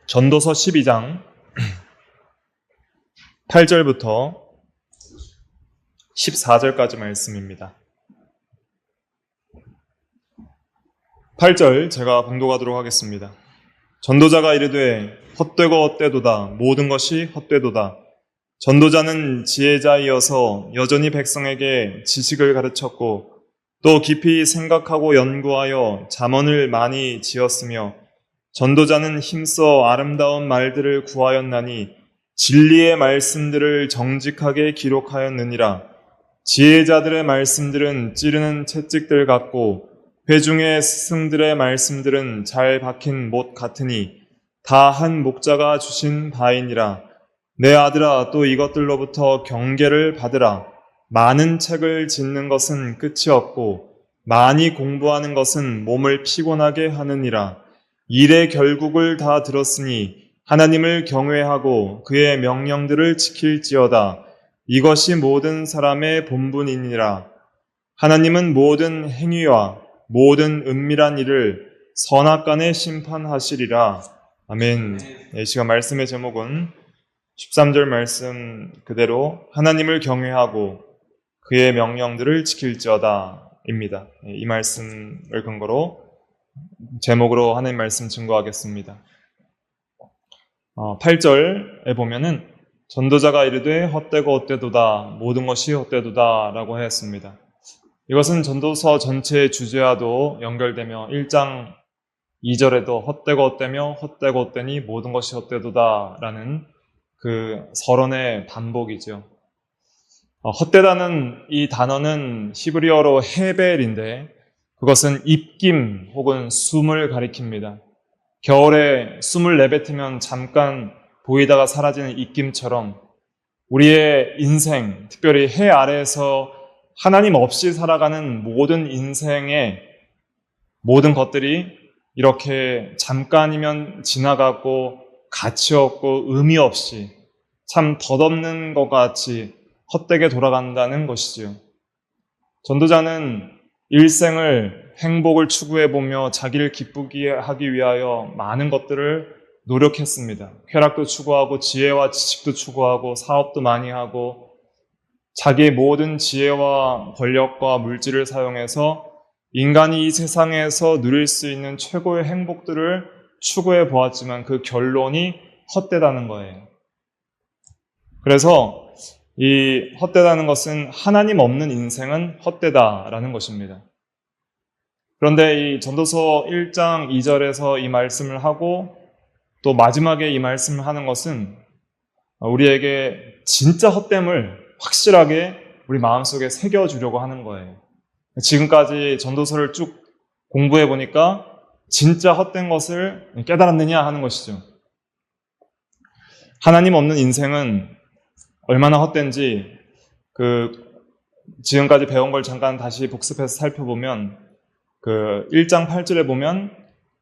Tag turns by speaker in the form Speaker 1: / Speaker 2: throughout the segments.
Speaker 1: 전도서 12장 8절부터 14절까지 말씀입니다. 8절 제가 봉독하도록 하겠습니다. 전도자가 이르되 헛되고 헛되도다. 모든 것이 헛되도다. 전도자는 지혜자이어서 여전히 백성에게 지식을 가르쳤고 또 깊이 생각하고 연구하여 잠언을 많이 지었으며 전도자는 힘써 아름다운 말들을 구하였나니 진리의 말씀들을 정직하게 기록하였느니라. 지혜자들의 말씀들은 찌르는 채찍들 같고 회중의 스승들의 말씀들은 잘 박힌 못 같으니 다 한 목자가 주신 바이니라. 내 아들아, 또 이것들로부터 경계를 받으라. 많은 책을 짓는 것은 끝이 없고 많이 공부하는 것은 몸을 피곤하게 하느니라. 일의 결국을 다 들었으니 하나님을 경외하고 그의 명령들을 지킬지어다. 이것이 모든 사람의 본분이니라. 하나님은 모든 행위와 모든 은밀한 일을 선악간에 심판하시리라. 아멘. 이 시간 말씀의 제목은 13절 말씀 그대로 하나님을 경외하고 그의 명령들을 지킬지어다 입니다. 이 말씀을 근거로 제목으로 하나님 말씀 증거하겠습니다. 8절에 보면은 전도자가 이르되 헛되고 헛되도다. 모든 것이 헛되도다 라고 하였습니다. 이것은 전도서 전체의 주제와도 연결되며 1장 2절에도 헛되고 헛되며 헛되고 헛되니 모든 것이 헛되도다 라는 그 서론의 반복이죠. 헛되다는 이 단어는 히브리어로 헤벨인데 그것은 입김 혹은 숨을 가리킵니다. 겨울에 숨을 내뱉으면 잠깐 보이다가 사라지는 입김처럼 우리의 인생, 특별히 해 아래에서 하나님 없이 살아가는 모든 인생의 모든 것들이 이렇게 잠깐이면 지나가고 가치 없고 의미 없이 참 덧없는 것 같이 헛되게 돌아간다는 것이지요. 전도자는 일생을 행복을 추구해보며 자기를 기쁘게 하기 위하여 많은 것들을 노력했습니다. 쾌락도 추구하고 지혜와 지식도 추구하고 사업도 많이 하고 자기의 모든 지혜와 권력과 물질을 사용해서 인간이 이 세상에서 누릴 수 있는 최고의 행복들을 추구해 보았지만 그 결론이 헛되다는 거예요. 그래서 이 헛되다는 것은 하나님 없는 인생은 헛되다라는 것입니다. 그런데 이 전도서 1장 2절에서 이 말씀을 하고 또 마지막에 이 말씀을 하는 것은 우리에게 진짜 헛됨을 확실하게 우리 마음속에 새겨주려고 하는 거예요. 지금까지 전도서를 쭉 공부해 보니까 진짜 헛된 것을 깨달았느냐 하는 것이죠. 하나님 없는 인생은 얼마나 헛된지 지금까지 배운 걸 잠깐 다시 복습해서 살펴보면 1장 8절에 보면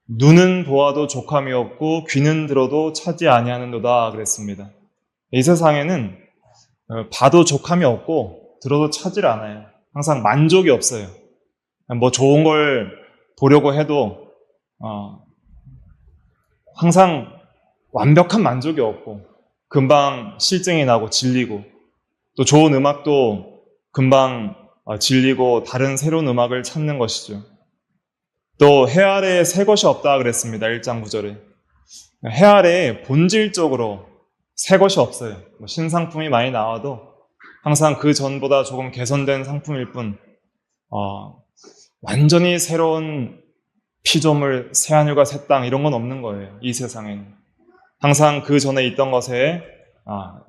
Speaker 1: 눈은 보아도 족함이 없고 귀는 들어도 차지 아니하는도다 그랬습니다. 이 세상에는 봐도 족함이 없고 들어도 차질 않아요. 항상 만족이 없어요. 뭐 좋은 걸 보려고 해도 항상 완벽한 만족이 없고 금방 실증이 나고 질리고 또 좋은 음악도 금방 질리고 다른 새로운 음악을 찾는 것이죠. 또 해 아래에 새 것이 없다 그랬습니다. 1장 9절에. 해 아래에 본질적으로 새 것이 없어요. 신상품이 많이 나와도 항상 그 전보다 조금 개선된 상품일 뿐 완전히 새로운 피조물, 새하늘과 새 땅 이런 건 없는 거예요. 이 세상에는. 항상 그 전에 있던 것에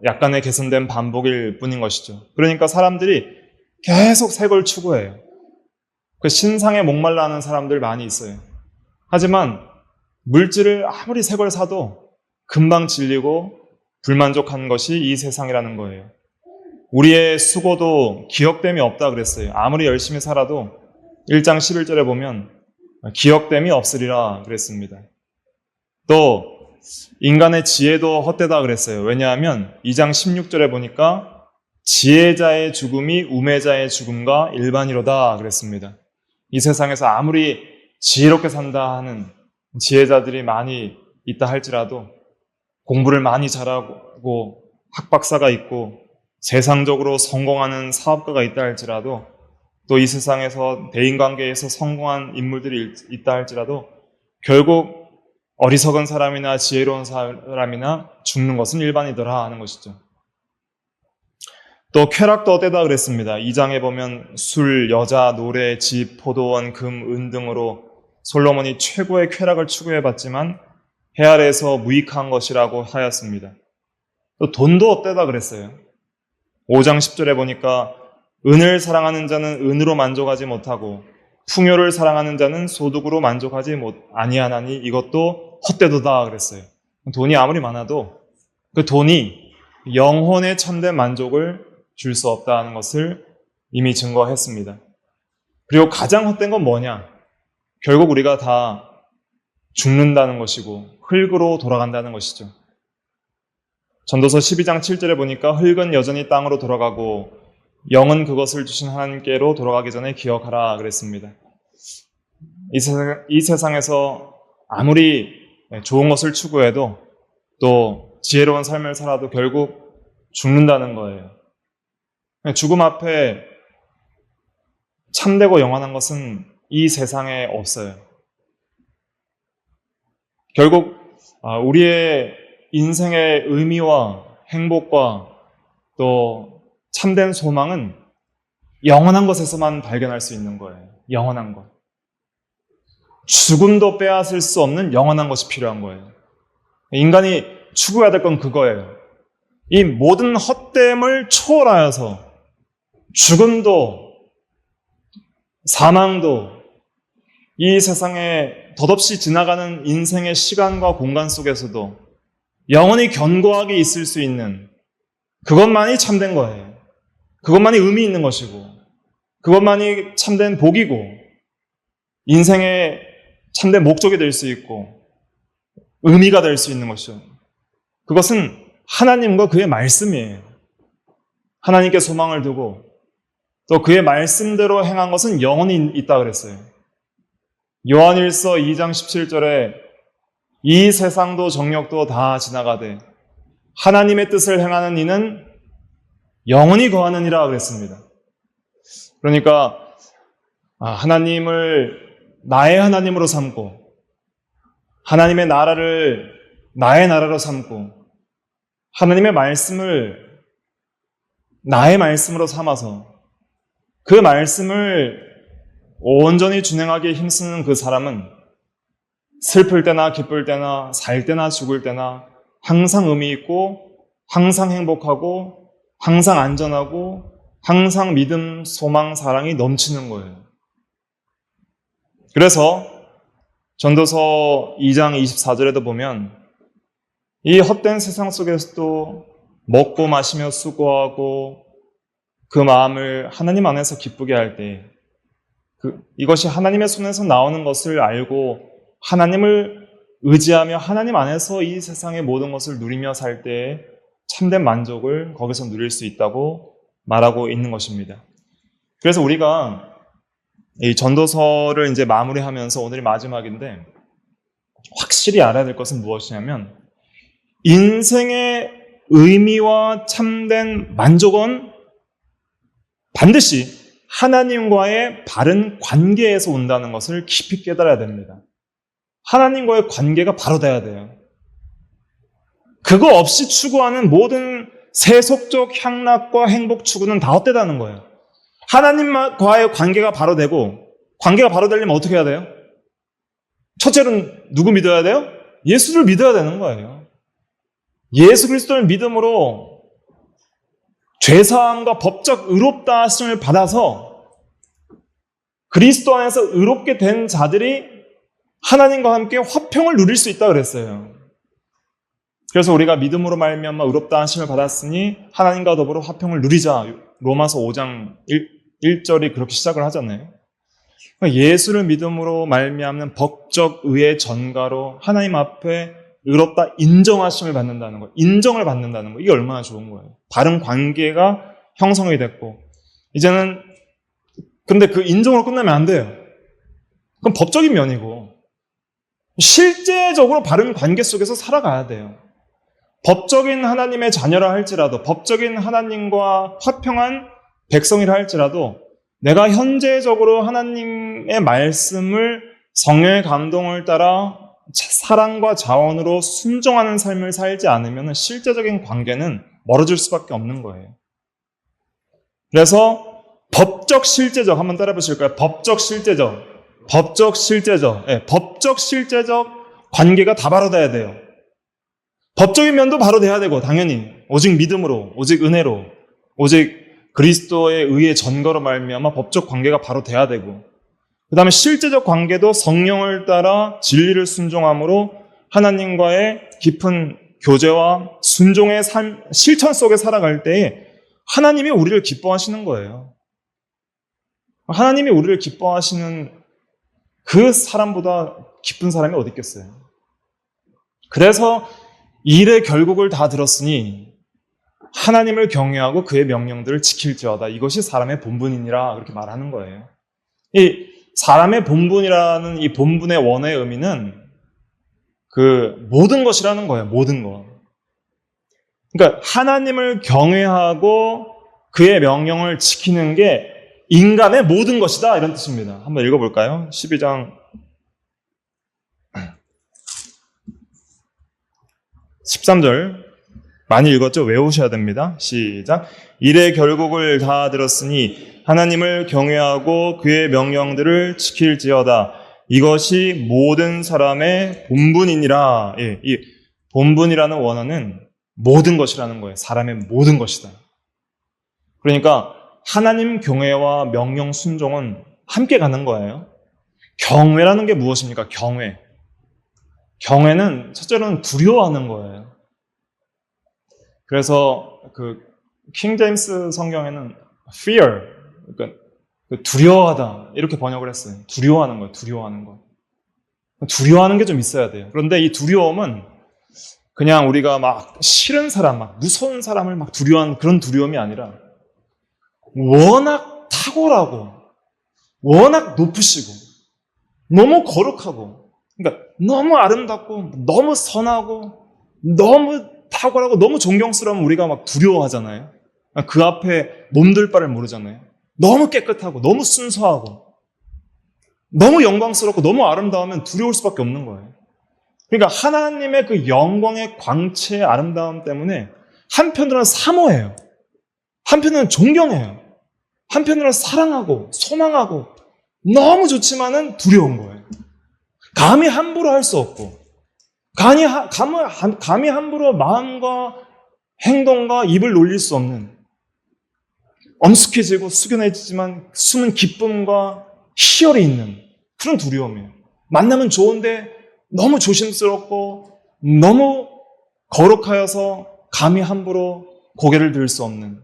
Speaker 1: 약간의 개선된 반복일 뿐인 것이죠. 그러니까 사람들이 계속 새 걸 추구해요. 그 신상에 목말라 하는 사람들 많이 있어요. 하지만 물질을 아무리 새 걸 사도 금방 질리고 불만족한 것이 이 세상이라는 거예요. 우리의 수고도 기억됨이 없다 그랬어요. 아무리 열심히 살아도 1장 11절에 보면 기억됨이 없으리라 그랬습니다. 또 인간의 지혜도 헛되다 그랬어요. 왜냐하면 2장 16절에 보니까 지혜자의 죽음이 우매자의 죽음과 일반이로다 그랬습니다. 이 세상에서 아무리 지혜롭게 산다 하는 지혜자들이 많이 있다 할지라도 공부를 많이 잘하고 학박사가 있고 세상적으로 성공하는 사업가가 있다 할지라도 또 이 세상에서 대인관계에서 성공한 인물들이 있다 할지라도 결국 어리석은 사람이나 지혜로운 사람이나 죽는 것은 일반이더라 하는 것이죠. 또 쾌락도 어때다 그랬습니다. 2장에 보면 술, 여자, 노래, 집, 포도원, 금, 은 등으로 솔로몬이 최고의 쾌락을 추구해봤지만 해 아래에서 무익한 것이라고 하였습니다. 또 돈도 어때다 그랬어요. 5장 10절에 보니까 은을 사랑하는 자는 은으로 만족하지 못하고 풍요를 사랑하는 자는 소득으로 만족하지 아니하나니 이것도 헛되도다 그랬어요. 돈이 아무리 많아도 그 돈이 영혼에 참된 만족을 줄 수 없다는 것을 이미 증거했습니다. 그리고 가장 헛된 건 뭐냐? 결국 우리가 다 죽는다는 것이고 흙으로 돌아간다는 것이죠. 전도서 12장 7절에 보니까 흙은 여전히 땅으로 돌아가고 영은 그것을 주신 하나님께로 돌아가기 전에 기억하라 그랬습니다. 이 세상에서 아무리 좋은 것을 추구해도 또 지혜로운 삶을 살아도 결국 죽는다는 거예요. 죽음 앞에 참되고 영원한 것은 이 세상에 없어요. 결국 우리의 인생의 의미와 행복과 또 참된 소망은 영원한 것에서만 발견할 수 있는 거예요. 영원한 것. 죽음도 빼앗을 수 없는 영원한 것이 필요한 거예요. 인간이 추구해야 될 건 그거예요. 이 모든 헛됨을 초월하여서 죽음도 사망도 이 세상에 덧없이 지나가는 인생의 시간과 공간 속에서도 영원히 견고하게 있을 수 있는 그것만이 참된 거예요. 그것만이 의미 있는 것이고 그것만이 참된 복이고 인생의 참된 목적이 될 수 있고 의미가 될 수 있는 것이죠. 그것은 하나님과 그의 말씀이에요. 하나님께 소망을 두고 또 그의 말씀대로 행한 것은 영원히 있다 그랬어요. 요한일서 2장 17절에 이 세상도 정욕도 다 지나가되 하나님의 뜻을 행하는 이는 영원히 거하느니라 그랬습니다. 그러니까 하나님을 나의 하나님으로 삼고 하나님의 나라를 나의 나라로 삼고 하나님의 말씀을 나의 말씀으로 삼아서 그 말씀을 온전히 준행하기에 힘쓰는 그 사람은 슬플 때나 기쁠 때나 살 때나 죽을 때나 항상 의미 있고 항상 행복하고 항상 안전하고 항상 믿음, 소망, 사랑이 넘치는 거예요. 그래서 전도서 2장 24절에도 보면 이 헛된 세상 속에서도 먹고 마시며 수고하고 그 마음을 하나님 안에서 기쁘게 할 때 이것이 하나님의 손에서 나오는 것을 알고 하나님을 의지하며 하나님 안에서 이 세상의 모든 것을 누리며 살 때에 참된 만족을 거기서 누릴 수 있다고 말하고 있는 것입니다. 그래서 우리가 이 전도서를 이제 마무리하면서 오늘이 마지막인데 확실히 알아야 될 것은 무엇이냐면 인생의 의미와 참된 만족은 반드시 하나님과의 바른 관계에서 온다는 것을 깊이 깨달아야 됩니다. 하나님과의 관계가 바로 돼야 돼요. 그거 없이 추구하는 모든 세속적 향락과 행복 추구는 다 헛되다는 거예요. 하나님과의 관계가 바로 되고 관계가 바로 되려면 어떻게 해야 돼요? 첫째로는 누구 믿어야 돼요? 예수를 믿어야 되는 거예요. 예수 그리스도를 믿음으로 죄사함과 법적 의롭다 하심을 받아서 그리스도 안에서 의롭게 된 자들이 하나님과 함께 화평을 누릴 수 있다고 그랬어요. 그래서 우리가 믿음으로 말미암아 의롭다 하심을 받았으니 하나님과 더불어 화평을 누리자. 로마서 5장 1절이 그렇게 시작을 하잖아요. 예수를 믿음으로 말미암는 법적 의의 전가로 하나님 앞에 의롭다 인정하심을 받는다는 거, 인정을 받는다는 거, 이게 얼마나 좋은 거예요. 바른 관계가 형성이 됐고 이제는 근데 그 인정으로 끝나면 안 돼요. 그건 법적인 면이고 실제적으로 바른 관계 속에서 살아가야 돼요. 법적인 하나님의 자녀라 할지라도, 법적인 하나님과 화평한 백성이라 할지라도 내가 현재적으로 하나님의 말씀을 성령의 감동을 따라 사랑과 자원으로 순종하는 삶을 살지 않으면 실제적인 관계는 멀어질 수밖에 없는 거예요. 그래서 법적 실제적 한번 따라 보실까요? 법적 실제적 관계가 다 바로 돼야 돼요. 법적인 면도 바로 돼야 되고 당연히 오직 믿음으로, 오직 은혜로, 오직 그리스도의 의의 전거로 말미암아 법적 관계가 바로 돼야 되고, 그 다음에 실제적 관계도 성령을 따라 진리를 순종함으로 하나님과의 깊은 교제와 순종의 삶, 실천 속에 살아갈 때에 하나님이 우리를 기뻐하시는 거예요. 하나님이 우리를 기뻐하시는 그 사람보다 기쁜 사람이 어디 있겠어요. 그래서 일의 결국을 다 들었으니 하나님을 경외하고 그의 명령들을 지킬지어다. 이것이 사람의 본분이니라 그렇게 말하는 거예요. 이 사람의 본분이라는 이 본분의 원어의 의미는 그 모든 것이라는 거예요. 모든 것. 그러니까 하나님을 경외하고 그의 명령을 지키는 게 인간의 모든 것이다 이런 뜻입니다. 한번 읽어볼까요? 12장 13절 많이 읽었죠? 외우셔야 됩니다. 시작. 일의 결국을 다 들었으니 하나님을 경외하고 그의 명령들을 지킬지어다. 이것이 모든 사람의 본분이니라. 예, 이 본분이라는 원어는 모든 것이라는 거예요. 사람의 모든 것이다. 그러니까 하나님 경외와 명령 순종은 함께 가는 거예요. 경외라는 게 무엇입니까? 경외. 경외는 첫째로는 두려워하는 거예요. 그래서 킹 제임스 성경에는 fear, 그러니까 두려워하다 이렇게 번역을 했어요. 두려워하는 거예요. 두려워하는 거. 두려워하는 게 좀 있어야 돼요. 그런데 이 두려움은 그냥 우리가 막 싫은 사람, 막 무서운 사람을 막 두려워하는 그런 두려움이 아니라 워낙 탁월하고 워낙 높으시고 너무 거룩하고 그러니까 너무 아름답고 너무 선하고 너무 탁월하고 너무 존경스러우면 우리가 막 두려워하잖아요. 그 앞에 몸둘 바를 모르잖아요. 너무 깨끗하고 너무 순수하고 너무 영광스럽고 너무 아름다우면 두려울 수밖에 없는 거예요. 그러니까 하나님의 그 영광의 광채의 아름다움 때문에 한편으로는 사모해요. 한편으로는 존경해요. 한편으로는 사랑하고 소망하고 너무 좋지만은 두려운 거예요. 감히 함부로 할 수 없고 감히 함부로 마음과 행동과 입을 놀릴 수 없는 엄숙해지고 숙연해지지만 숨은 기쁨과 희열이 있는 그런 두려움이에요. 만나면 좋은데 너무 조심스럽고 너무 거룩하여서 감히 함부로 고개를 들 수 없는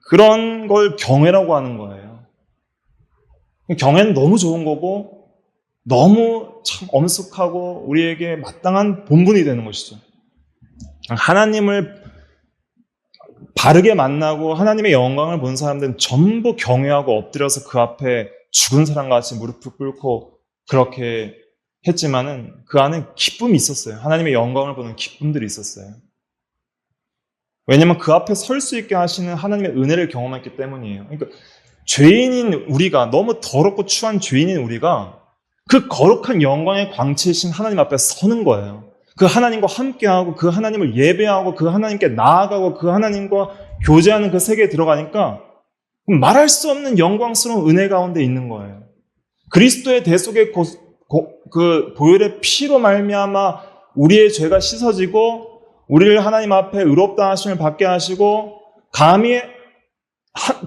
Speaker 1: 그런 걸 경외라고 하는 거예요. 경외는 너무 좋은 거고 너무 참 엄숙하고 우리에게 마땅한 본분이 되는 것이죠. 하나님을 바르게 만나고 하나님의 영광을 본 사람들은 전부 경외하고 엎드려서 그 앞에 죽은 사람같이 무릎을 꿇고 그렇게 했지만은 그 안에 기쁨이 있었어요. 하나님의 영광을 보는 기쁨들이 있었어요. 왜냐하면 그 앞에 설 수 있게 하시는 하나님의 은혜를 경험했기 때문이에요. 그러니까 죄인인 우리가 너무 더럽고 추한 죄인인 우리가 그 거룩한 영광의 광채이신 하나님 앞에 서는 거예요. 그 하나님과 함께하고 그 하나님을 예배하고 그 하나님께 나아가고 그 하나님과 교제하는 그 세계에 들어가니까 말할 수 없는 영광스러운 은혜 가운데 있는 거예요. 그리스도의 대속의 그 보혈의 피로 말미암아 우리의 죄가 씻어지고 우리를 하나님 앞에 의롭다 하심을 받게 하시고 감히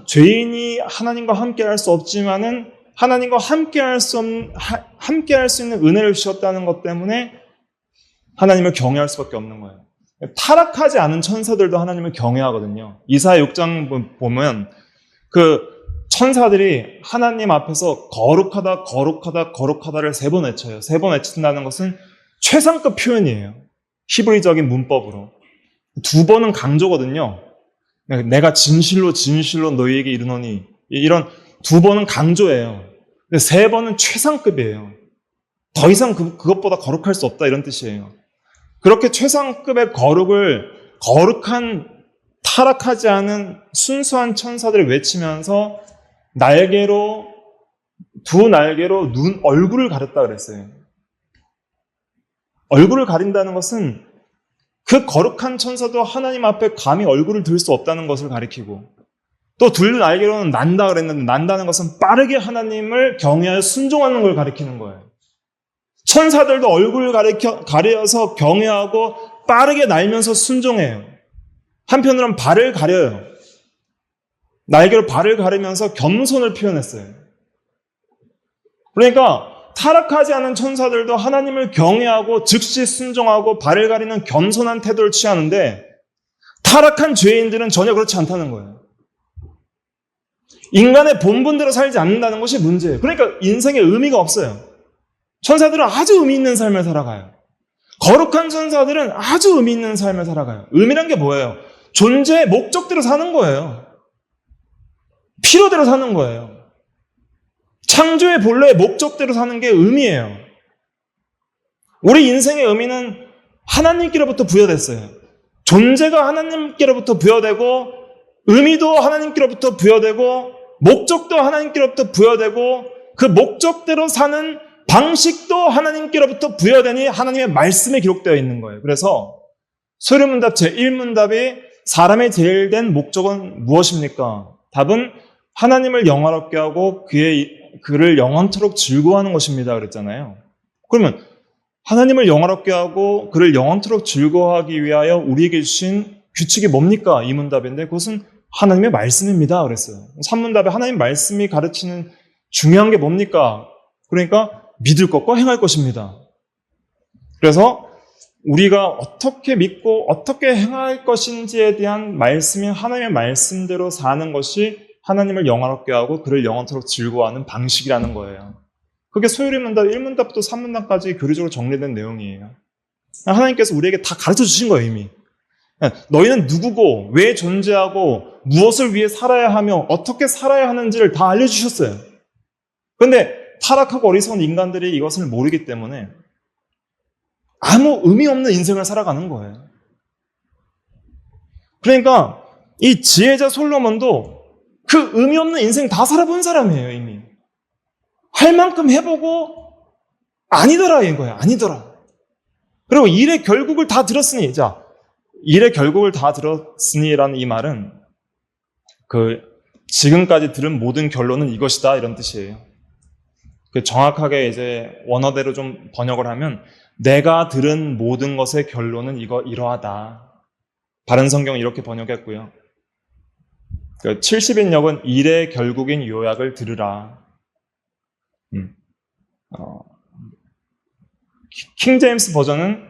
Speaker 1: 죄인이 하나님과 함께할 수 없지만은 하나님과 함께할 수 있는 은혜를 주셨다는 것 때문에 하나님을 경외할 수밖에 없는 거예요. 타락하지 않은 천사들도 하나님을 경외하거든요. 이사야 6장 보면 그 천사들이 하나님 앞에서 거룩하다, 거룩하다, 거룩하다를 3번 외쳐요. 3번 외친다는 것은 최상급 표현이에요. 히브리적인 문법으로. 2번은 강조거든요. 내가 진실로 진실로 너희에게 이르노니 이런 2번은 강조예요. 근데 3번은 최상급이에요. 더 이상 그것보다 거룩할 수 없다 이런 뜻이에요. 그렇게 최상급의 거룩한 타락하지 않은 순수한 천사들을 외치면서 두 날개로 얼굴을 가렸다 그랬어요. 얼굴을 가린다는 것은 그 거룩한 천사도 하나님 앞에 감히 얼굴을 들 수 없다는 것을 가리키고, 또 두 날개로는 난다 그랬는데, 난다는 것은 빠르게 하나님을 경외하여 순종하는 걸 가리키는 거예요. 천사들도 얼굴을 가려서 경외하고 빠르게 날면서 순종해요. 한편으로는 발을 가려요. 날개로 발을 가리면서 겸손을 표현했어요. 그러니까 타락하지 않은 천사들도 하나님을 경외하고 즉시 순종하고 발을 가리는 겸손한 태도를 취하는데, 타락한 죄인들은 전혀 그렇지 않다는 거예요. 인간의 본분대로 살지 않는다는 것이 문제예요. 그러니까 인생에 의미가 없어요. 천사들은 아주 의미 있는 삶을 살아가요. 거룩한 천사들은 아주 의미 있는 삶을 살아가요. 의미란 게 뭐예요? 존재의 목적대로 사는 거예요. 필요대로 사는 거예요. 창조의 본래의 목적대로 사는 게 의미예요. 우리 인생의 의미는 하나님께로부터 부여됐어요. 존재가 하나님께로부터 부여되고, 의미도 하나님께로부터 부여되고, 목적도 하나님께로부터 부여되고, 그 목적대로 사는 방식도 하나님께로부터 부여되니 하나님의 말씀에 기록되어 있는 거예요. 그래서 소리문답 제1문답이 사람의 제일 된 목적은 무엇입니까? 답은 하나님을 영화롭게 하고 그를 영원토록 즐거워하는 것입니다. 그랬잖아요. 그러면 하나님을 영화롭게 하고 그를 영원토록 즐거워하기 위하여 우리에게 주신 규칙이 뭡니까? 이 문답인데 그것은 하나님의 말씀입니다. 그랬어요. 3문답에 하나님 말씀이 가르치는 중요한 게 뭡니까? 그러니까 믿을 것과 행할 것입니다. 그래서 우리가 어떻게 믿고 어떻게 행할 것인지에 대한 말씀인 하나님의 말씀대로 사는 것이 하나님을 영화롭게 하고 그를 영원토록 즐거워하는 방식이라는 거예요. 그게 소요리 문답 1문답부터 3문답까지 교리적으로 정리된 내용이에요. 하나님께서 우리에게 다 가르쳐 주신 거예요, 이미. 너희는 누구고 왜 존재하고 무엇을 위해 살아야 하며 어떻게 살아야 하는지를 다 알려주셨어요. 그런데 타락하고 어리석은 인간들이 이것을 모르기 때문에 아무 의미 없는 인생을 살아가는 거예요. 그러니까 이 지혜자 솔로몬도 그 의미 없는 인생 다 살아본 사람이에요, 이미. 할 만큼 해보고 아니더라 이거예요. 아니더라. 그리고 일의 결국을 다 들었으니, 자, 일의 결국을 다 들었으니라는 이 말은 지금까지 들은 모든 결론은 이것이다 이런 뜻이에요. 정확하게 이제 원어대로 좀 번역을 하면 내가 들은 모든 것의 결론은 이러하다. 바른 성경은 이렇게 번역했고요. 70인역은 일의 결국인 요약을 들으라. 킹제임스 버전은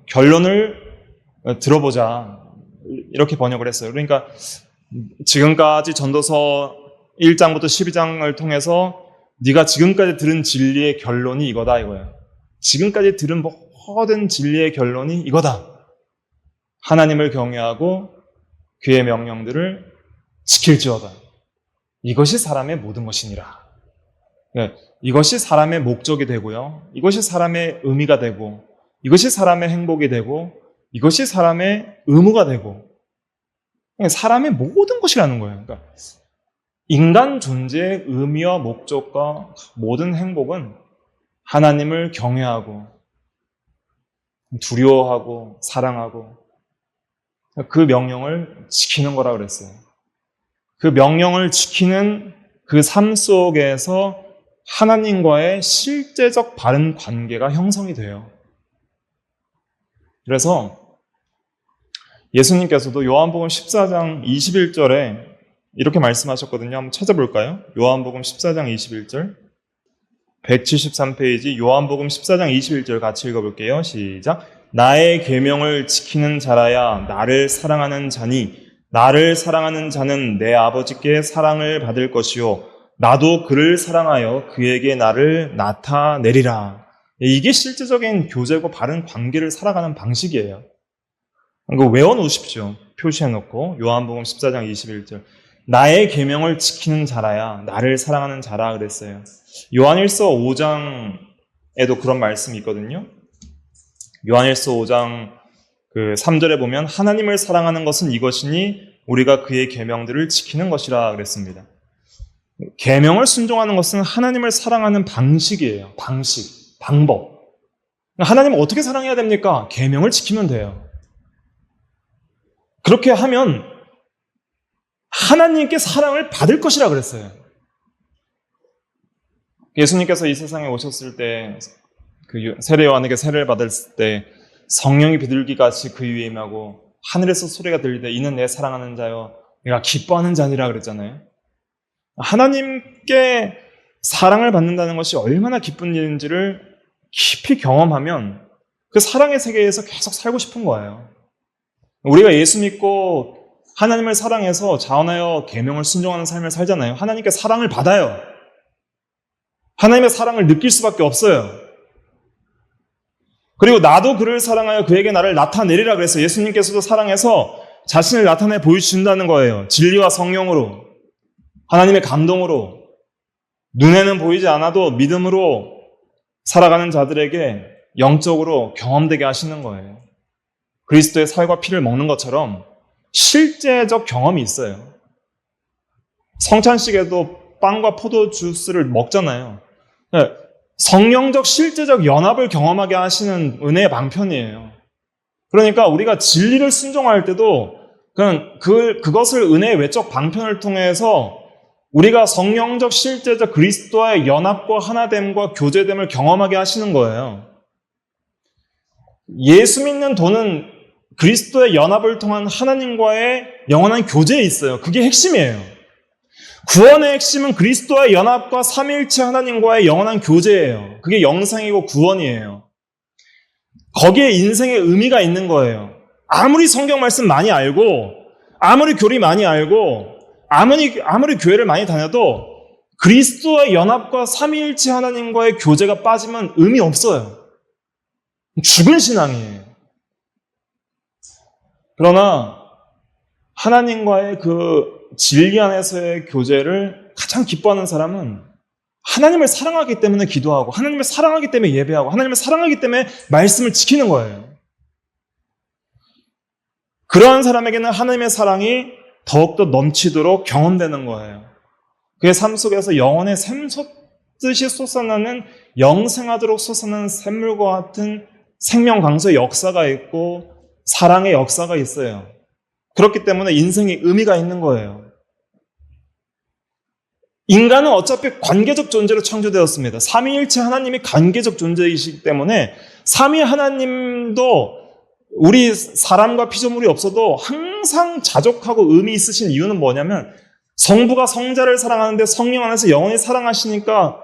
Speaker 1: 결론을 들어보자. 이렇게 번역을 했어요. 그러니까 지금까지 전도서 1장부터 12장을 통해서 네가 지금까지 들은 진리의 결론이 이거다 이거예요. 지금까지 들은 모든 진리의 결론이 이거다. 하나님을 경외하고 그의 명령들을 지킬지어다. 이것이 사람의 모든 것이니라. 이것이 사람의 목적이 되고요. 이것이 사람의 의미가 되고 이것이 사람의 행복이 되고 이것이 사람의 의무가 되고 사람의 모든 것이라는 거예요. 그러니까 인간 존재의 의미와 목적과 모든 행복은 하나님을 경외하고 두려워하고 사랑하고 그 명령을 지키는 거라 그랬어요. 그 명령을 지키는 그 삶 속에서 하나님과의 실제적 바른 관계가 형성이 돼요. 그래서 예수님께서도 요한복음 14장 21절에 이렇게 말씀하셨거든요. 한번 찾아볼까요? 요한복음 14장 21절. 173페이지 요한복음 14장 21절 같이 읽어볼게요. 시작. 나의 계명을 지키는 자라야 나를 사랑하는 자니 나를 사랑하는 자는 내 아버지께 사랑을 받을 것이요 나도 그를 사랑하여 그에게 나를 나타내리라. 이게 실제적인 교제고 바른 관계를 살아가는 방식이에요. 이거 외워놓으십시오. 표시해놓고 요한복음 14장 21절. 나의 계명을 지키는 자라야 나를 사랑하는 자라 그랬어요. 요한일서 5장에도 그런 말씀이 있거든요. 요한일서 5장 3절에 보면 하나님을 사랑하는 것은 이것이니 우리가 그의 계명들을 지키는 것이라 그랬습니다. 계명을 순종하는 것은 하나님을 사랑하는 방식이에요. 방법. 하나님을 어떻게 사랑해야 됩니까? 계명을 지키면 돼요. 그렇게 하면 하나님께 사랑을 받을 것이라 그랬어요. 예수님께서 이 세상에 오셨을 때 세례 요한에게 세례를 받을 때 성령이 비둘기같이 그 위에 임하고 하늘에서 소리가 들리되 이는 내 사랑하는 자요 내가 기뻐하는 자니라 그랬잖아요. 하나님께 사랑을 받는다는 것이 얼마나 기쁜 일인지를 깊이 경험하면 그 사랑의 세계에서 계속 살고 싶은 거예요. 우리가 예수 믿고 하나님을 사랑해서 자원하여 계명을 순종하는 삶을 살잖아요. 하나님께 사랑을 받아요. 하나님의 사랑을 느낄 수밖에 없어요. 그리고 나도 그를 사랑하여 그에게 나를 나타내리라 그랬어요. 예수님께서도 사랑해서 자신을 나타내 보여주신다는 거예요. 진리와 성령으로, 하나님의 감동으로, 눈에는 보이지 않아도 믿음으로 살아가는 자들에게 영적으로 경험되게 하시는 거예요. 그리스도의 살과 피를 먹는 것처럼 실제적 경험이 있어요. 성찬식에도 빵과 포도 주스를 먹잖아요. 성령적 실제적 연합을 경험하게 하시는 은혜의 방편이에요. 그러니까 우리가 진리를 순종할 때도 그것을 은혜의 외적 방편을 통해서 우리가 성령적 실제적 그리스도와의 연합과 하나됨과 교제됨을 경험하게 하시는 거예요. 예수 믿는 도는 그리스도의 연합을 통한 하나님과의 영원한 교제에 있어요. 그게 핵심이에요. 구원의 핵심은 그리스도와의 연합과 삼위일체 하나님과의 영원한 교제예요. 그게 영생이고 구원이에요. 거기에 인생의 의미가 있는 거예요. 아무리 성경 말씀 많이 알고 아무리 교리 많이 알고 아무리 교회를 많이 다녀도 그리스도와의 연합과 삼위일체 하나님과의 교제가 빠지면 의미 없어요. 죽은 신앙이에요. 그러나 하나님과의 그 진리 안에서의 교제를 가장 기뻐하는 사람은 하나님을 사랑하기 때문에 기도하고 하나님을 사랑하기 때문에 예배하고 하나님을 사랑하기 때문에 말씀을 지키는 거예요. 그러한 사람에게는 하나님의 사랑이 더욱더 넘치도록 경험되는 거예요. 그의 삶 속에서 영혼의 샘솟듯이 솟아나는 영생하도록 솟아나는 샘물과 같은 생명 강수의 역사가 있고 사랑의 역사가 있어요. 그렇기 때문에 인생에 의미가 있는 거예요. 인간은 어차피 관계적 존재로 창조되었습니다. 삼위일체 하나님이 관계적 존재이시기 때문에 삼위 하나님도 우리 사람과 피조물이 없어도 항상 자족하고 의미 있으신 이유는 뭐냐면 성부가 성자를 사랑하는데 성령 안에서 영원히 사랑하시니까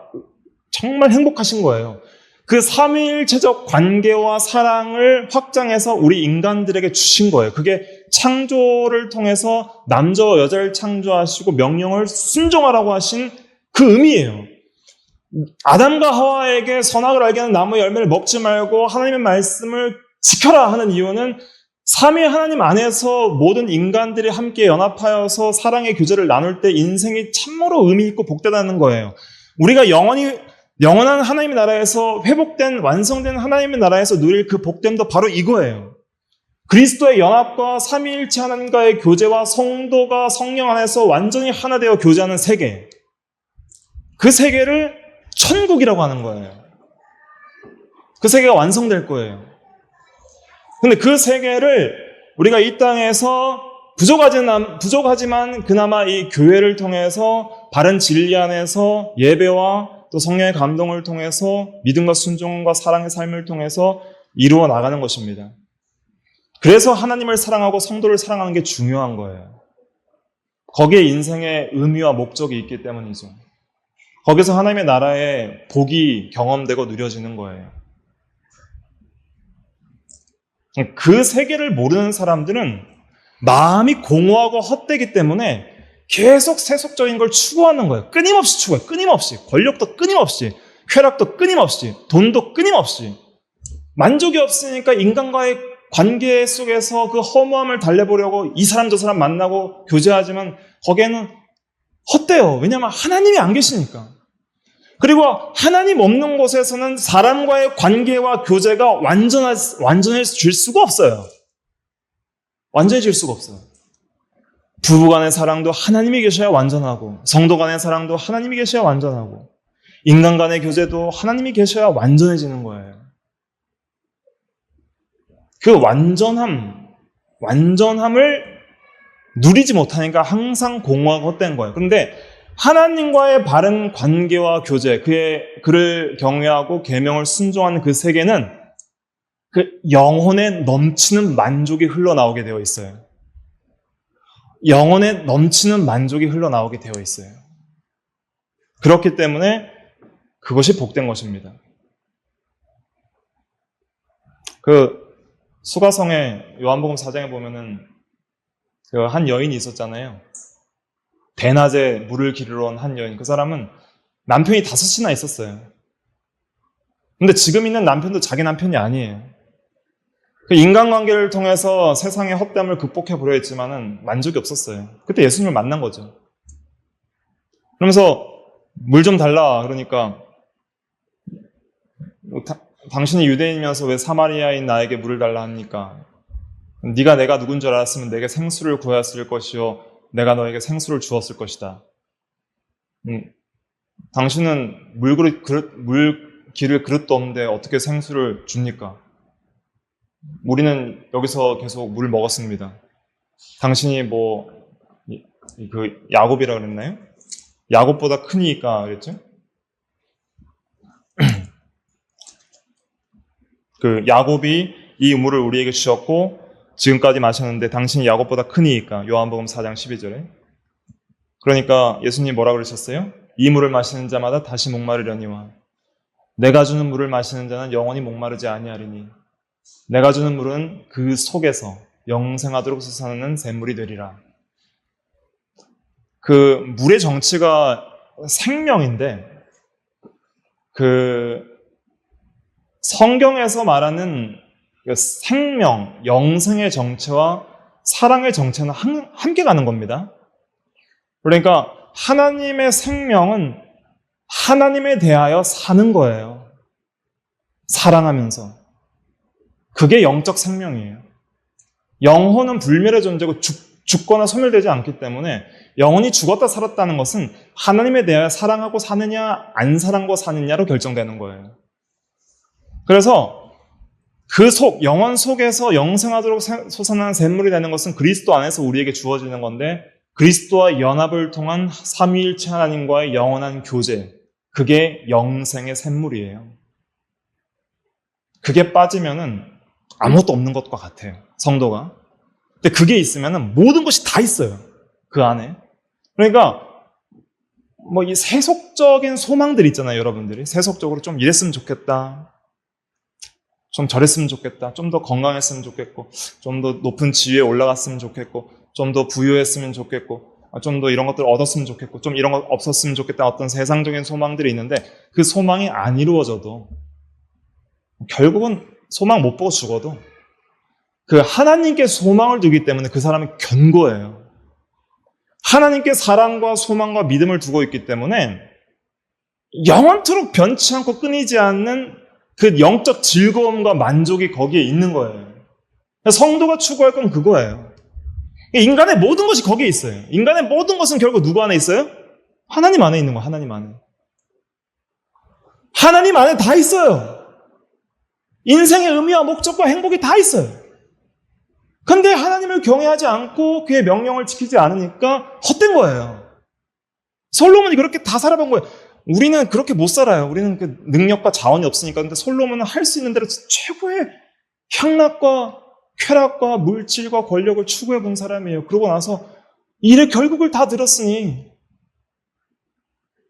Speaker 1: 정말 행복하신 거예요. 그 삼위일체적 관계와 사랑을 확장해서 우리 인간들에게 주신 거예요. 그게 창조를 통해서 남자와 여자를 창조하시고 명령을 순종하라고 하신 그 의미예요. 아담과 하와에게 선악을 알게 하는 나무 열매를 먹지 말고 하나님의 말씀을 지켜라 하는 이유는 삼위 하나님 안에서 모든 인간들이 함께 연합하여서 사랑의 교제를 나눌 때 인생이 참으로 의미 있고 복되다는 거예요. 우리가 영원한 하나님의 나라에서 회복된 완성된 하나님의 나라에서 누릴 그 복됨도 바로 이거예요. 그리스도의 연합과 삼위일체 하나님과의 교제와 성도가 성령 안에서 완전히 하나 되어 교제하는 세계. 그 세계를 천국이라고 하는 거예요. 그 세계가 완성될 거예요. 근데 그 세계를 우리가 이 땅에서 부족하지만 그나마 이 교회를 통해서 바른 진리 안에서 예배와 또 성령의 감동을 통해서 믿음과 순종과 사랑의 삶을 통해서 이루어 나가는 것입니다. 그래서 하나님을 사랑하고 성도를 사랑하는 게 중요한 거예요. 거기에 인생의 의미와 목적이 있기 때문이죠. 거기서 하나님의 나라의 복이 경험되고 누려지는 거예요. 그 세계를 모르는 사람들은 마음이 공허하고 헛되기 때문에 계속 세속적인 걸 추구하는 거예요. 끊임없이 추구해요. 끊임없이. 권력도 끊임없이. 쾌락도 끊임없이. 돈도 끊임없이. 만족이 없으니까 인간과의 관계 속에서 그 허무함을 달래보려고 이 사람 저 사람 만나고 교제하지만 거기에는 헛돼요. 왜냐하면 하나님이 안 계시니까. 그리고 하나님 없는 곳에서는 사람과의 관계와 교제가 완전해질 수가 없어요. 완전해질 수가 없어요. 부부 간의 사랑도 하나님이 계셔야 완전하고, 성도 간의 사랑도 하나님이 계셔야 완전하고, 인간 간의 교제도 하나님이 계셔야 완전해지는 거예요. 그 완전함을 누리지 못하니까 항상 공허하고 헛된 거예요. 그런데 하나님과의 바른 관계와 교제, 그를 경외하고 계명을 순종하는 그 세계는 그 영혼에 넘치는 만족이 흘러나오게 되어 있어요. 영혼에 넘치는 만족이 흘러나오게 되어 있어요. 그렇기 때문에 그것이 복된 것입니다. 그 수가성의 요한복음 4장에 보면은 그 한 여인이 있었잖아요. 대낮에 물을 기르러 온 한 여인. 그 사람은 남편이 5이나 있었어요. 근데 지금 있는 남편도 자기 남편이 아니에요. 그 인간관계를 통해서 세상의 헛됨을 극복해보려 했지만은 만족이 없었어요. 그때 예수님을 만난 거죠. 그러면서 물 좀 달라. 그러니까 당신이 유대인이면서 왜 사마리아인 나에게 물을 달라 합니까? 네가 내가 누군 줄 알았으면 내게 생수를 구하였을 것이요 내가 너에게 생수를 주었을 것이다. 당신은 물 기를 그릇도 없는데 어떻게 생수를 줍니까? 우리는 여기서 계속 물 먹었습니다. 당신이 그 야곱이라 그랬나요? 야곱보다 크니까 그랬죠? 그 야곱이 이 물을 우리에게 주셨고 지금까지 마셨는데 당신이 야곱보다 크니까 요한복음 4장 12절에 그러니까 예수님이 뭐라 그러셨어요? 이 물을 마시는 자마다 다시 목마르려니와 내가 주는 물을 마시는 자는 영원히 목마르지 아니하리니 내가 주는 물은 그 속에서 영생하도록 솟아나는 샘물이 되리라. 그 물의 정치가 생명인데 그 성경에서 말하는 생명, 영생의 정체와 사랑의 정체는 함께 가는 겁니다. 그러니까 하나님의 생명은 하나님에 대하여 사는 거예요. 사랑하면서. 그게 영적 생명이에요. 영혼은 불멸의 존재고 죽거나 소멸되지 않기 때문에 영혼이 죽었다 살았다는 것은 하나님에 대하여 사랑하고 사느냐 안 사랑하고 사느냐로 결정되는 거예요. 그래서 그 영혼 속에서 영생하도록 솟아나는 샘물이 되는 것은 그리스도 안에서 우리에게 주어지는 건데 그리스도와 연합을 통한 삼위일체 하나님과의 영원한 교제, 그게 영생의 샘물이에요. 그게 빠지면은 아무것도 없는 것과 같아요. 성도가. 근데 그게 있으면은 모든 것이 다 있어요. 그 안에. 그러니까 이 세속적인 소망들 있잖아요, 여러분들이. 세속적으로 좀 이랬으면 좋겠다. 좀 저랬으면 좋겠다. 좀 더 건강했으면 좋겠고, 좀 더 높은 지위에 올라갔으면 좋겠고, 좀 더 부유했으면 좋겠고, 좀 더 이런 것들을 얻었으면 좋겠고, 좀 이런 것 없었으면 좋겠다. 어떤 세상적인 소망들이 있는데 그 소망이 안 이루어져도 결국은 소망 못 보고 죽어도 그 하나님께 소망을 두기 때문에 그 사람은 견고해요. 하나님께 사랑과 소망과 믿음을 두고 있기 때문에 영원토록 변치 않고 끊이지 않는 그 영적 즐거움과 만족이 거기에 있는 거예요. 성도가 추구할 건 그거예요. 인간의 모든 것이 거기에 있어요. 인간의 모든 것은 결국 누구 안에 있어요? 하나님 안에 있는 거예요. 하나님 안에. 하나님 안에 다 있어요. 인생의 의미와 목적과 행복이 다 있어요. 근데 하나님을 경외하지 않고 그의 명령을 지키지 않으니까 헛된 거예요. 솔로몬이 그렇게 다 살아본 거예요. 우리는 그렇게 못 살아요. 우리는 그 능력과 자원이 없으니까. 근데 솔로몬은 할 수 있는 대로 최고의 향락과 쾌락과 물질과 권력을 추구해 본 사람이에요. 그러고 나서 일의 결국을 다 들었으니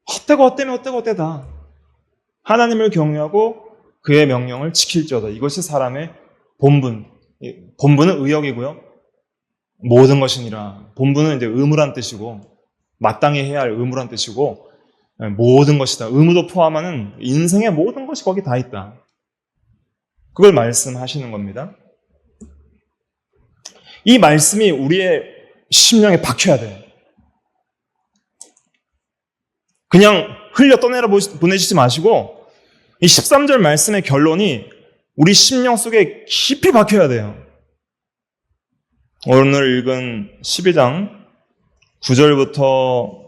Speaker 1: 헛되다. 하나님을 경외하고 그의 명령을 지킬지어다. 이것이 사람의 본분. 본분은 의역이고요. 모든 것이니라. 본분은 이제 의무란 뜻이고 마땅히 해야 할 의무란 뜻이고 모든 것이다. 의무도 포함하는 인생의 모든 것이 거기 다 있다. 그걸 말씀하시는 겁니다. 이 말씀이 우리의 심령에 박혀야 돼요. 그냥 흘려 떠내려 보내시지 마시고 이 13절 말씀의 결론이 우리 심령 속에 깊이 박혀야 돼요. 오늘 읽은 12장 9절부터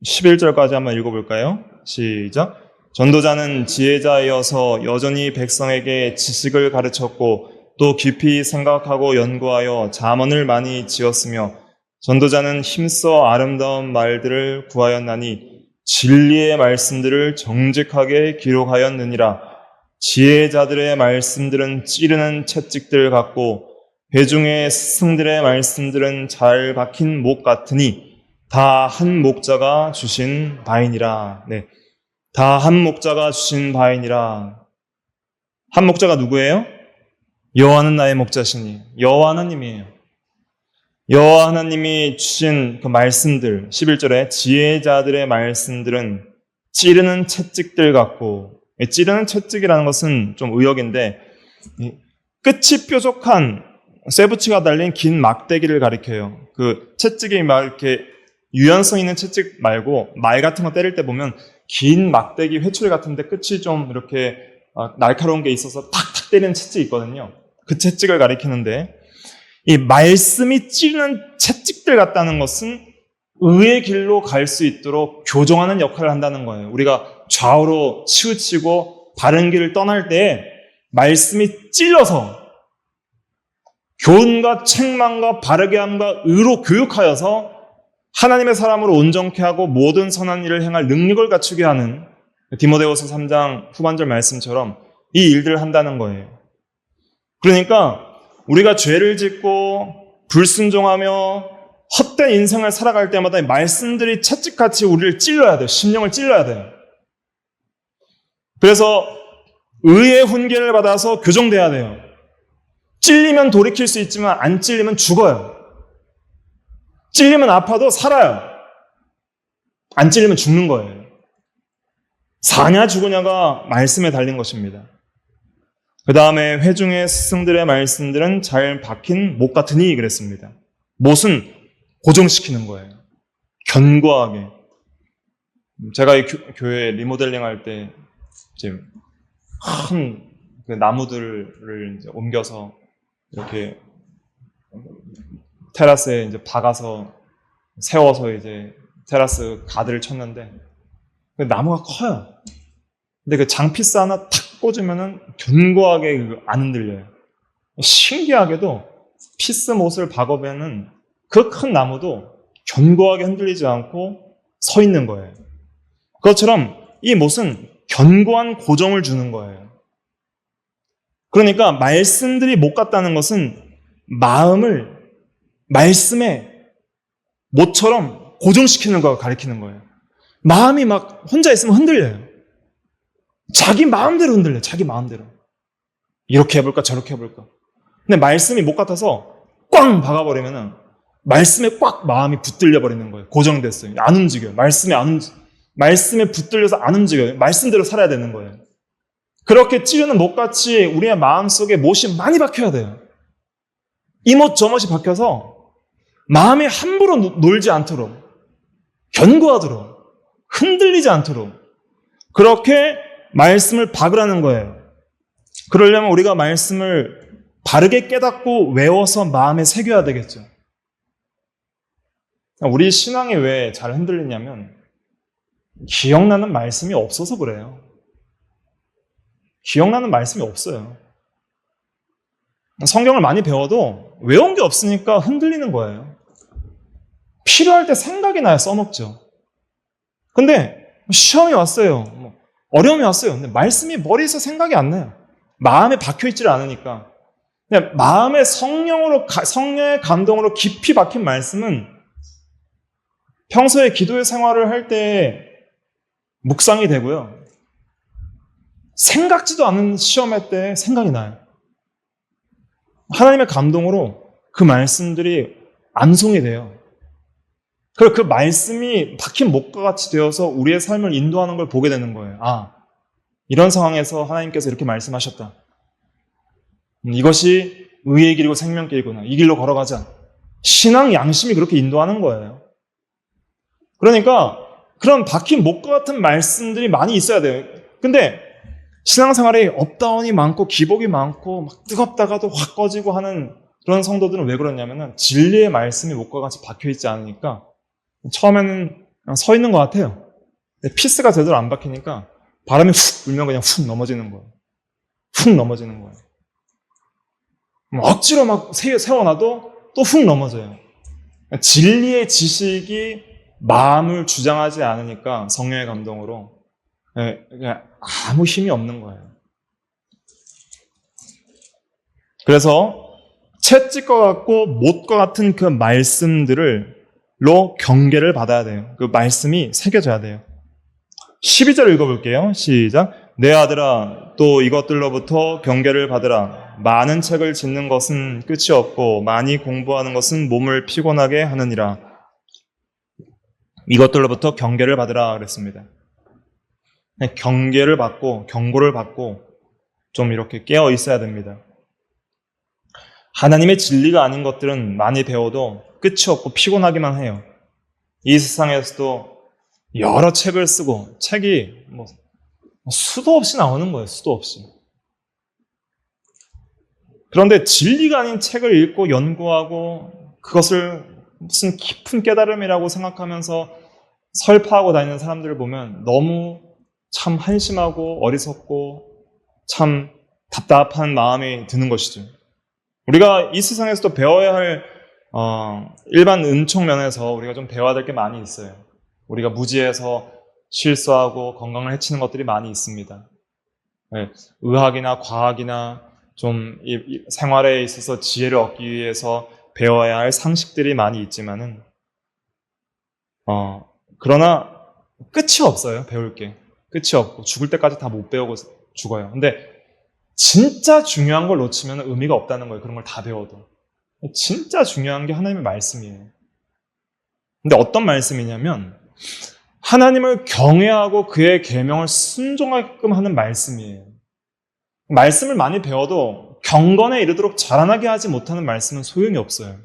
Speaker 1: 11절까지 한번 읽어볼까요? 시작. 전도자는 지혜자이어서 여전히 백성에게 지식을 가르쳤고 또 깊이 생각하고 연구하여 잠언을 많이 지었으며 전도자는 힘써 아름다운 말들을 구하였나니 진리의 말씀들을 정직하게 기록하였느니라. 지혜자들의 말씀들은 찌르는 채찍들 같고 회중의 스승들의 말씀들은 잘 박힌 목 같으니 다 한 목자가 주신 바이니라. 네, 다 한 목자가 주신 바이니라. 한 목자가 누구예요? 여호와는 나의 목자시니. 여호와 하나님이에요. 여호와 하나님이 주신 그 말씀들, 11절에 지혜자들의 말씀들은 찌르는 채찍들 같고, 찌르는 채찍이라는 것은 좀 의역인데 끝이 뾰족한 쇠붙이가 달린 긴 막대기를 가리켜요. 그 채찍이 막 이렇게 유연성 있는 채찍 말고 말 같은 거 때릴 때 보면 긴 막대기 회초리 같은데 끝이 좀 이렇게 날카로운 게 있어서 탁탁 때리는 채찍이 있거든요. 그 채찍을 가리키는데 이 말씀이 찌르는 채찍들 같다는 것은 의의 길로 갈 수 있도록 교정하는 역할을 한다는 거예요. 우리가 좌우로 치우치고 바른 길을 떠날 때 말씀이 찔러서 교훈과 책망과 바르게 함과 의로 교육하여서 하나님의 사람으로 온전케 하고 모든 선한 일을 행할 능력을 갖추게 하는 디모데후서 3장 후반절 말씀처럼 이 일들을 한다는 거예요. 그러니까 우리가 죄를 짓고 불순종하며 헛된 인생을 살아갈 때마다 말씀들이 채찍같이 우리를 찔러야 돼요. 심령을 찔러야 돼요. 그래서 의의 훈계를 받아서 교정돼야 돼요. 찔리면 돌이킬 수 있지만 안 찔리면 죽어요. 찔리면 아파도 살아요. 안 찔리면 죽는 거예요. 사냐 죽으냐가 말씀에 달린 것입니다. 그 다음에 회중의 스승들의 말씀들은 잘 박힌 못 같으니 그랬습니다. 못은 고정시키는 거예요. 견고하게. 제가 이 교회 리모델링 할 때 이제 큰 그 나무들을 이제 옮겨서 이렇게 테라스에 이제 박아서 세워서 이제 테라스 가드를 쳤는데 그 나무가 커요. 근데 그 장피스 하나 탁 꽂으면은 견고하게 안 흔들려요. 신기하게도 피스 못을 박으면은 그 큰 나무도 견고하게 흔들리지 않고 서 있는 거예요. 그것처럼 이 못은 견고한 고정을 주는 거예요. 그러니까 말씀들이 못 같다는 것은 마음을 말씀에 못처럼 고정시키는 걸 가리키는 거예요. 마음이 막 혼자 있으면 흔들려요. 자기 마음대로 흔들려요. 자기 마음대로. 이렇게 해볼까 저렇게 해볼까. 근데 말씀이 못 같아서 꽝 박아버리면은 말씀에 꽉 마음이 붙들려 버리는 거예요. 고정됐어요. 안 움직여요. 말씀에 붙들려서 안 움직여요. 말씀대로 살아야 되는 거예요. 그렇게 찌르는 못같이 우리의 마음속에 못이 많이 박혀야 돼요. 이 못 저 못이 박혀서 마음이 함부로 놀지 않도록, 견고하도록, 흔들리지 않도록 그렇게 말씀을 박으라는 거예요. 그러려면 우리가 말씀을 바르게 깨닫고 외워서 마음에 새겨야 되겠죠. 우리 신앙이 왜 잘 흔들리냐면 기억나는 말씀이 없어서 그래요. 기억나는 말씀이 없어요. 성경을 많이 배워도 외운 게 없으니까 흔들리는 거예요. 필요할 때 생각이 나야 써먹죠. 근데 시험이 왔어요. 어려움이 왔어요. 근데 말씀이 머리에서 생각이 안 나요. 마음에 박혀있지를 않으니까. 그냥 마음의 성령의 감동으로 깊이 박힌 말씀은 평소에 기도의 생활을 할 때 묵상이 되고요. 생각지도 않은 시험할 때 생각이 나요. 하나님의 감동으로 그 말씀들이 암송이 돼요. 그리고 그 말씀이 박힌 목과 같이 되어서 우리의 삶을 인도하는 걸 보게 되는 거예요. 아, 이런 상황에서 하나님께서 이렇게 말씀하셨다. 이것이 의의 길이고 생명길이구나. 이 길로 걸어가자. 신앙 양심이 그렇게 인도하는 거예요. 그러니까 그런 박힌 목과 같은 말씀들이 많이 있어야 돼요. 근데 신앙생활에 업다운이 많고 기복이 많고 막 뜨겁다가도 확 꺼지고 하는 그런 성도들은 왜 그러냐면은 진리의 말씀이 목과 같이 박혀있지 않으니까 처음에는 그냥 서 있는 것 같아요. 근데 피스가 제대로 안 박히니까 바람이 훅 불면 그냥 훅 넘어지는 거예요. 훅 넘어지는 거예요. 억지로 막 세워놔도 또 훅 넘어져요. 진리의 지식이 마음을 주장하지 않으니까 성령의 감동으로 그냥 아무 힘이 없는 거예요. 그래서 채찍과 같고 못과 같은 그 말씀들로 경계를 받아야 돼요. 그 말씀이 새겨져야 돼요. 12절 읽어볼게요. 시작. 내 아들아, 또 이것들로부터 경계를 받으라. 많은 책을 짓는 것은 끝이 없고 많이 공부하는 것은 몸을 피곤하게 하느니라. 이것들로부터 경계를 받으라 그랬습니다. 경계를 받고 경고를 받고 좀 이렇게 깨어 있어야 됩니다. 하나님의 진리가 아닌 것들은 많이 배워도 끝이 없고 피곤하기만 해요. 이 세상에서도 여러 책을 쓰고 책이 수도 없이 나오는 거예요. 수도 없이. 그런데 진리가 아닌 책을 읽고 연구하고 그것을 무슨 깊은 깨달음이라고 생각하면서 설파하고 다니는 사람들을 보면 너무 참 한심하고 어리석고 참 답답한 마음이 드는 것이죠. 우리가 이 세상에서도 배워야 할 일반 은총 면에서 우리가 좀 배워야 될 게 많이 있어요. 우리가 무지해서 실수하고 건강을 해치는 것들이 많이 있습니다. 네, 의학이나 과학이나 좀 이 생활에 있어서 지혜를 얻기 위해서 배워야 할 상식들이 많이 있지만은 그러나 끝이 없어요. 배울 게 끝이 없고 죽을 때까지 다 못 배우고 죽어요. 근데 진짜 중요한 걸 놓치면 의미가 없다는 거예요. 그런 걸 다 배워도. 진짜 중요한 게 하나님의 말씀이에요. 근데 어떤 말씀이냐면 하나님을 경외하고 그의 계명을 순종하게끔 하는 말씀이에요. 말씀을 많이 배워도 경건에 이르도록 자라나게 하지 못하는 말씀은 소용이 없어요.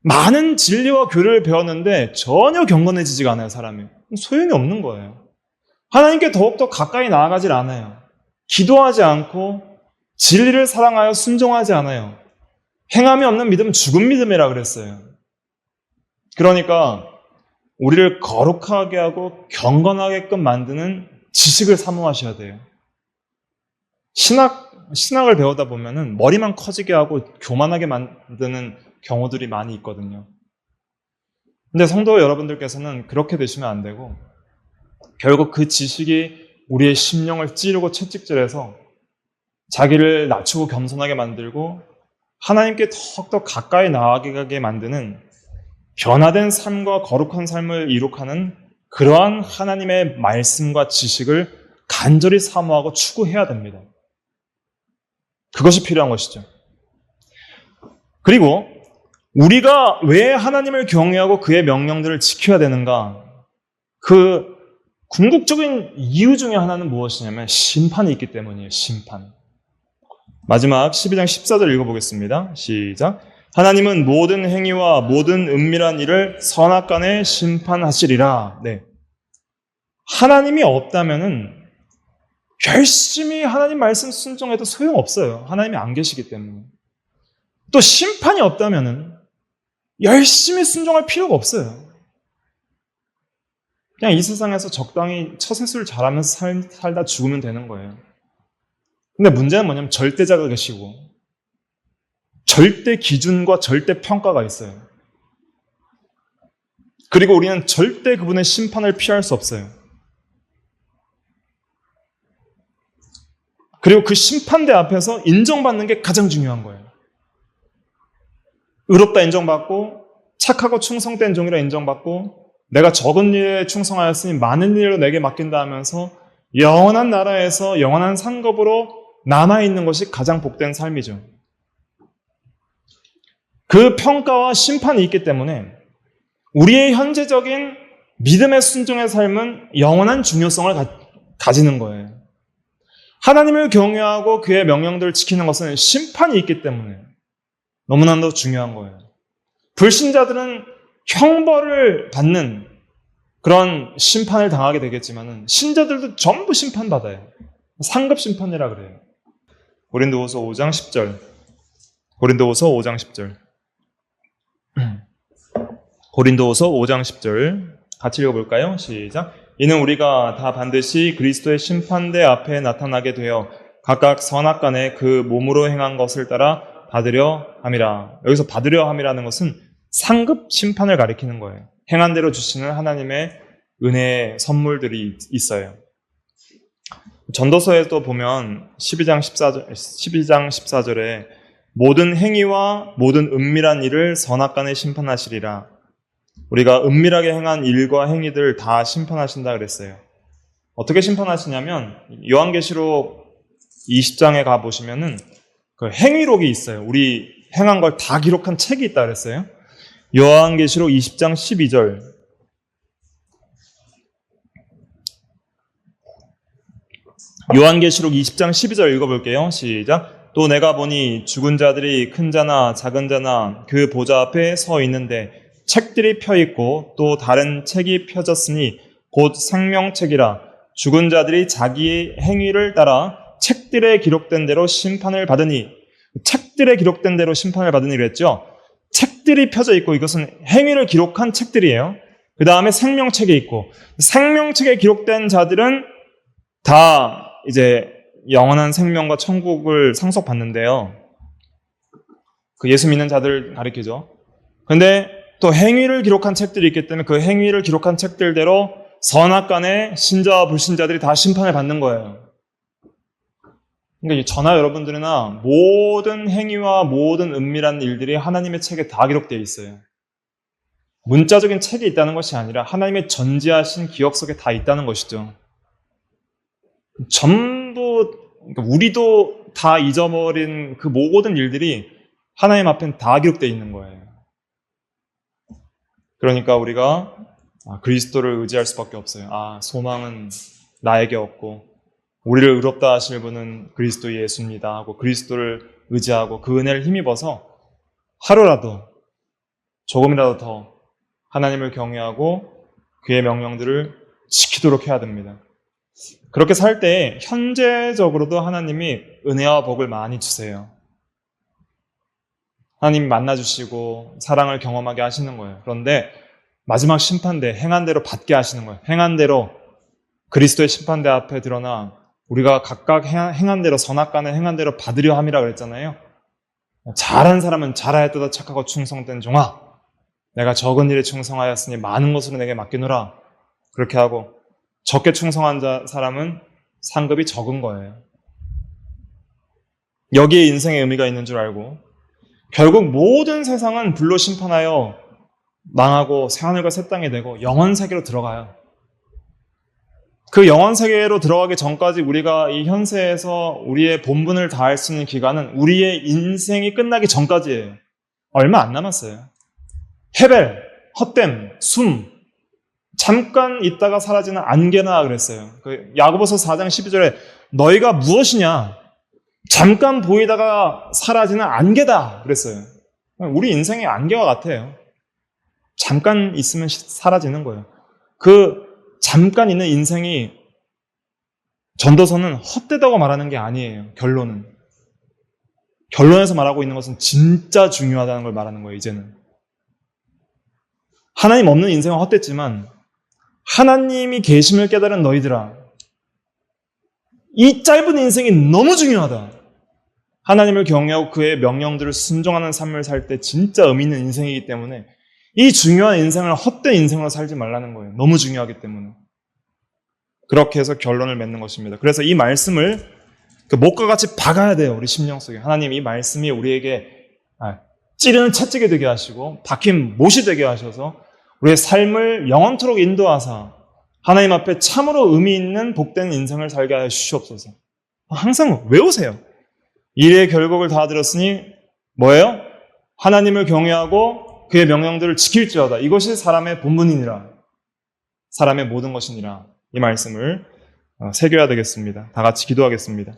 Speaker 1: 많은 진리와 교리를 배웠는데 전혀 경건해지지가 않아요, 사람이. 소용이 없는 거예요. 하나님께 더욱더 가까이 나아가질 않아요. 기도하지 않고 진리를 사랑하여 순종하지 않아요. 행함이 없는 믿음은 죽은 믿음이라 그랬어요. 그러니까 우리를 거룩하게 하고 경건하게끔 만드는 지식을 사모하셔야 돼요. 신학을 배우다 보면은 머리만 커지게 하고 교만하게 만드는 경우들이 많이 있거든요. 근데 성도 여러분들께서는 그렇게 되시면 안 되고 결국 그 지식이 우리의 심령을 찌르고 채찍질해서 자기를 낮추고 겸손하게 만들고 하나님께 더욱더 가까이 나아가게 만드는 변화된 삶과 거룩한 삶을 이룩하는 그러한 하나님의 말씀과 지식을 간절히 사모하고 추구해야 됩니다. 그것이 필요한 것이죠. 그리고 우리가 왜 하나님을 경외하고 그의 명령들을 지켜야 되는가? 그 궁극적인 이유 중에 하나는 무엇이냐면 심판이 있기 때문이에요. 심판. 마지막 12장 14절 읽어보겠습니다. 시작. 하나님은 모든 행위와 모든 은밀한 일을 선악간에 심판하시리라. 네. 하나님이 없다면은 열심히 하나님 말씀 순종해도 소용없어요. 하나님이 안 계시기 때문에. 또 심판이 없다면은 열심히 순종할 필요가 없어요. 그냥 이 세상에서 적당히 처세술 잘하면서 살다 죽으면 되는 거예요. 근데 문제는 뭐냐면 절대자가 계시고 절대 기준과 절대 평가가 있어요. 그리고 우리는 절대 그분의 심판을 피할 수 없어요. 그리고 그 심판대 앞에서 인정받는 게 가장 중요한 거예요. 의롭다 인정받고 착하고 충성된 종이라 인정받고 내가 적은 일에 충성하였으니 많은 일로 내게 맡긴다 하면서 영원한 나라에서 영원한 상급으로 남아있는 것이 가장 복된 삶이죠. 그 평가와 심판이 있기 때문에 우리의 현재적인 믿음의 순종의 삶은 영원한 중요성을 가지는 거예요. 하나님을 경외하고 그의 명령들을 지키는 것은 심판이 있기 때문에 너무나도 중요한 거예요. 불신자들은 형벌을 받는 그런 심판을 당하게 되겠지만은 신자들도 전부 심판받아요. 상급 심판이라 그래요. 고린도후서 5장 10절. 고린도후서 5장 10절. 고린도후서 5장 10절. 같이 읽어볼까요? 시작. 이는 우리가 다 반드시 그리스도의 심판대 앞에 나타나게 되어 각각 선악간에 그 몸으로 행한 것을 따라 받으려 함이라. 여기서 받으려 함이라는 것은 상급 심판을 가리키는 거예요. 행한 대로 주시는 하나님의 은혜의 선물들이 있어요. 전도서에도 보면 12장 14절에 모든 행위와 모든 은밀한 일을 선악간에 심판하시리라. 우리가 은밀하게 행한 일과 행위들 다 심판하신다 그랬어요. 어떻게 심판하시냐면 요한계시록 20장에 가보시면은 그 행위록이 있어요. 우리 행한 걸 다 기록한 책이 있다 그랬어요. 요한계시록 20장 12절. 요한계시록 20장 12절 읽어볼게요. 시작. 또 내가 보니 죽은 자들이 큰 자나 작은 자나 그 보좌 앞에 서 있는데 책들이 펴 있고 또 다른 책이 펴졌으니 곧 생명책이라. 죽은 자들이 자기의 행위를 따라 책들에 기록된 대로 심판을 받으니. 책들에 기록된 대로 심판을 받으니 그랬죠. 책들이 펴져 있고 이것은 행위를 기록한 책들이에요. 그 다음에 생명책이 있고 생명책에 기록된 자들은 다 이제 영원한 생명과 천국을 상속받는데요. 그 예수 믿는 자들 가리키죠. 근데 또 행위를 기록한 책들이 있기 때문에 그 행위를 기록한 책들대로 선악간에 신자와 불신자들이 다 심판을 받는 거예요. 그러니까 저나 여러분들이나 모든 행위와 모든 은밀한 일들이 하나님의 책에 다 기록되어 있어요. 문자적인 책이 있다는 것이 아니라 하나님의 전지하신 기억 속에 다 있다는 것이죠. 전부 그러니까 우리도 다 잊어버린 그 모든 일들이 하나님 앞엔 다 기록되어 있는 거예요. 그러니까 우리가 그리스도를 의지할 수밖에 없어요. 소망은 나에게 없고 우리를 의롭다 하실 분은 그리스도 예수입니다 하고 그리스도를 의지하고 그 은혜를 힘입어서 하루라도 조금이라도 더 하나님을 경외하고 그의 명령들을 지키도록 해야 됩니다. 그렇게 살 때 현재적으로도 하나님이 은혜와 복을 많이 주세요. 하나님 만나주시고 사랑을 경험하게 하시는 거예요. 그런데 마지막 심판대 행한 대로 받게 하시는 거예요. 행한 대로 그리스도의 심판대 앞에 드러나 우리가 각각 행한 대로 선악간에 행한 대로 받으려 함이라 그랬잖아요. 잘한 사람은 잘하였도다 착하고 충성된 종아, 내가 적은 일에 충성하였으니 많은 것으로 내게 맡기노라. 그렇게 하고 적게 충성한 사람은 상급이 적은 거예요. 여기에 인생의 의미가 있는 줄 알고 결국 모든 세상은 불로 심판하여 망하고 새하늘과 새 땅이 되고 영원 세계로 들어가요. 그 영원 세계로 들어가기 전까지 우리가 이 현세에서 우리의 본분을 다할 수 있는 기간은 우리의 인생이 끝나기 전까지예요. 얼마 안 남았어요. 헤벨, 헛됨, 숨, 잠깐 있다가 사라지는 안개나 그랬어요. 그 야고보서 4장 12절에 너희가 무엇이냐? 잠깐 보이다가 사라지는 안개다 그랬어요. 우리 인생이 안개와 같아요. 잠깐 있으면 사라지는 거예요. 그 잠깐 있는 인생이 전도서는 헛되다고 말하는 게 아니에요. 결론에서 말하고 있는 것은 진짜 중요하다는 걸 말하는 거예요. 이제는 하나님 없는 인생은 헛됐지만 하나님이 계심을 깨달은 너희들아, 이 짧은 인생이 너무 중요하다. 하나님을 경외하고 그의 명령들을 순종하는 삶을 살 때 진짜 의미 있는 인생이기 때문에 이 중요한 인생을 헛된 인생으로 살지 말라는 거예요. 너무 중요하기 때문에. 그렇게 해서 결론을 맺는 것입니다. 그래서 이 말씀을 목과 같이 박아야 돼요. 우리 심령 속에. 하나님 이 말씀이 우리에게 찌르는 채찍이 되게 하시고 박힌 못이 되게 하셔서 우리의 삶을 영원토록 인도하사 하나님 앞에 참으로 의미 있는 복된 인생을 살게 하여 주시옵소서. 항상 외우세요. 일의 결국을 다 들었으니 뭐예요? 하나님을 경외하고 그의 명령들을 지킬지어다. 이것이 사람의 본분이니라. 사람의 모든 것이니라. 이 말씀을 새겨야 되겠습니다. 다 같이 기도하겠습니다.